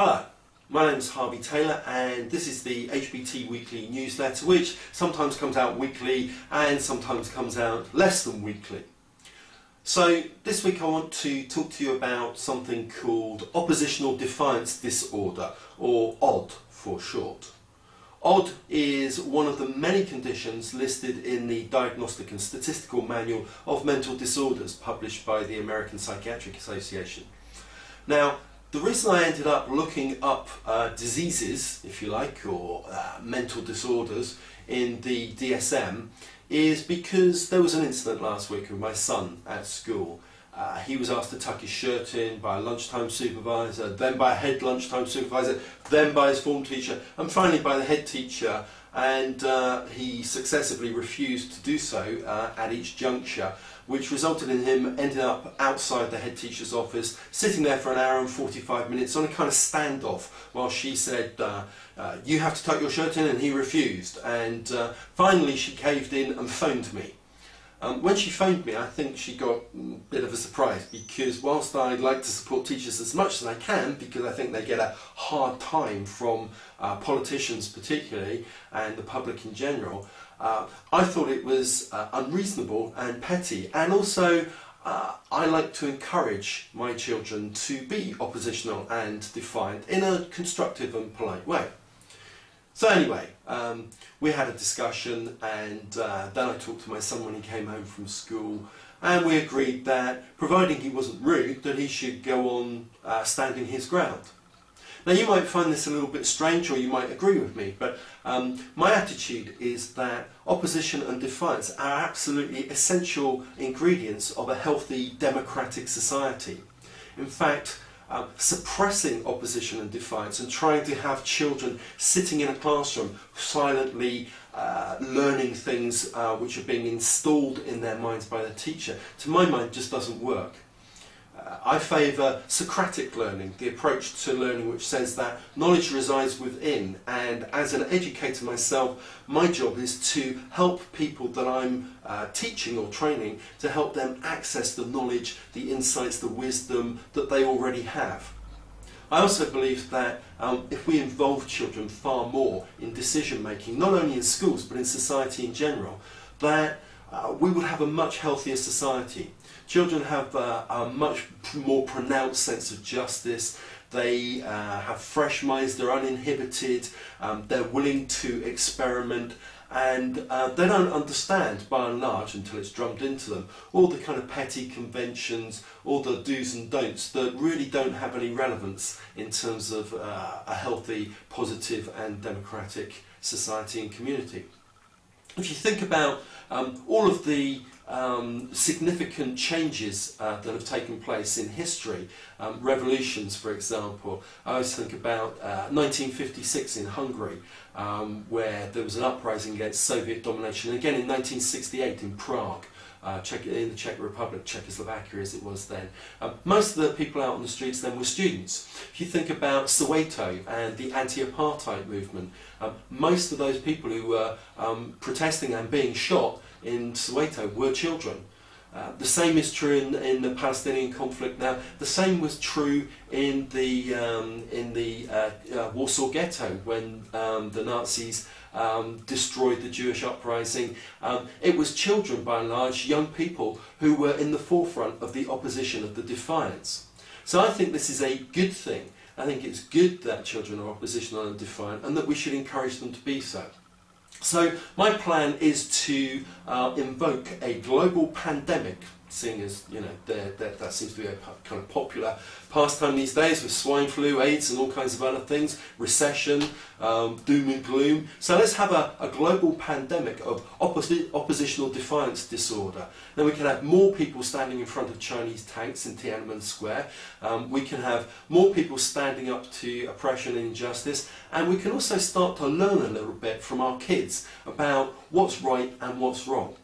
Hello, my name is Harvey Taylor and this is the HBT Weekly newsletter, which sometimes comes out weekly and sometimes comes out less than weekly. So this week I want to talk to you about something called Oppositional Defiance Disorder, or ODD for short. ODD is one of the many conditions listed in the Diagnostic and Statistical Manual of Mental Disorders published by the American Psychiatric Association. Now, the reason I ended up looking up diseases, if you like, or mental disorders in the DSM is because there was an incident last week with my son at school. He was asked to tuck his shirt in by a lunchtime supervisor, then by a head lunchtime supervisor, then by his form teacher, and finally by the head teacher, and he successively refused to do so at each juncture, which resulted in him ending up outside the head teacher's office, sitting there for an hour and 45 minutes on a kind of standoff while she said, you have to tuck your shirt in, and he refused. And finally she caved in and phoned me. When she phoned me, I think she got a bit of a surprise, because whilst I like to support teachers as much as I can, because I think they get a hard time from politicians particularly, and the public in general, I thought it was unreasonable and petty, and also I like to encourage my children to be oppositional and defiant in a constructive and polite way. So anyway, we had a discussion, and then I talked to my son when he came home from school, and we agreed that, providing he wasn't rude, that he should go on standing his ground. Now, you might find this a little bit strange, or you might agree with me, but my attitude is that opposition and defiance are absolutely essential ingredients of a healthy democratic society. In fact, suppressing opposition and defiance and trying to have children sitting in a classroom silently learning things which are being installed in their minds by the teacher, to my mind, just doesn't work. I favour Socratic learning, the approach to learning which says that knowledge resides within, and as an educator myself, my job is to help people that I'm teaching or training, to help them access the knowledge, the insights, the wisdom that they already have. I also believe that if we involve children far more in decision making, not only in schools but in society in general, that we would have a much healthier society. Children have a much more pronounced sense of justice. They have fresh minds, they're uninhibited, they're willing to experiment, and they don't understand, by and large, until it's drummed into them, all the kind of petty conventions, all the do's and don'ts that really don't have any relevance in terms of a healthy, positive and democratic society and community. If you think about all of the significant changes that have taken place in history, revolutions for example, I always think about 1956 in Hungary, where there was an uprising against Soviet domination, and again in 1968 in Prague, in the Czech Republic, Czechoslovakia as it was then. Most of the people out on the streets then were students. If you think about Soweto and the anti-apartheid movement, most of those people who were protesting and being shot in Soweto were children. The same is true in the Palestinian conflict now. The same was true in the Warsaw Ghetto when the Nazis destroyed the Jewish uprising. It was children, by and large, young people, who were in the forefront of the opposition, of the defiance. So I think this is a good thing. I think it's good that children are oppositional and defiant, and that we should encourage them to be so. So my plan is to invoke a global pandemic, seeing as, you know, that seems to be a kind of popular pastime these days, with swine flu, AIDS and all kinds of other things, recession, doom and gloom. So let's have a global pandemic of oppositional defiance disorder. Then we can have more people standing in front of Chinese tanks in Tiananmen Square. We can have more people standing up to oppression and injustice, and we can also start to learn a little bit from our kids about what's right and what's wrong.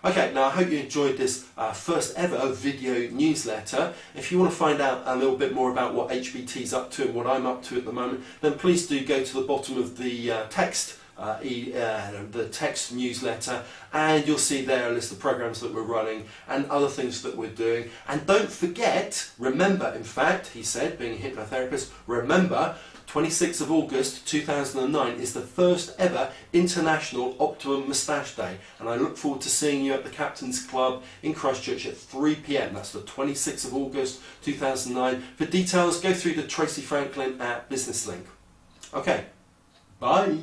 Okay, now I hope you enjoyed this first ever video newsletter. If you want to find out a little bit more about what HBT's up to and what I'm up to at the moment, then please do go to the bottom of the text the text newsletter, and you'll see there a list of programs that we're running and other things that we're doing. And don't forget, remember, in fact, he said, being a hypnotherapist, remember, 26th of August 2009 is the first ever International Optimum Moustache Day, and I look forward to seeing you at the Captain's Club in Christchurch at 3 p.m. That's the 26th of August 2009. For details, go through to Tracy Franklin at Business Link. Okay, bye.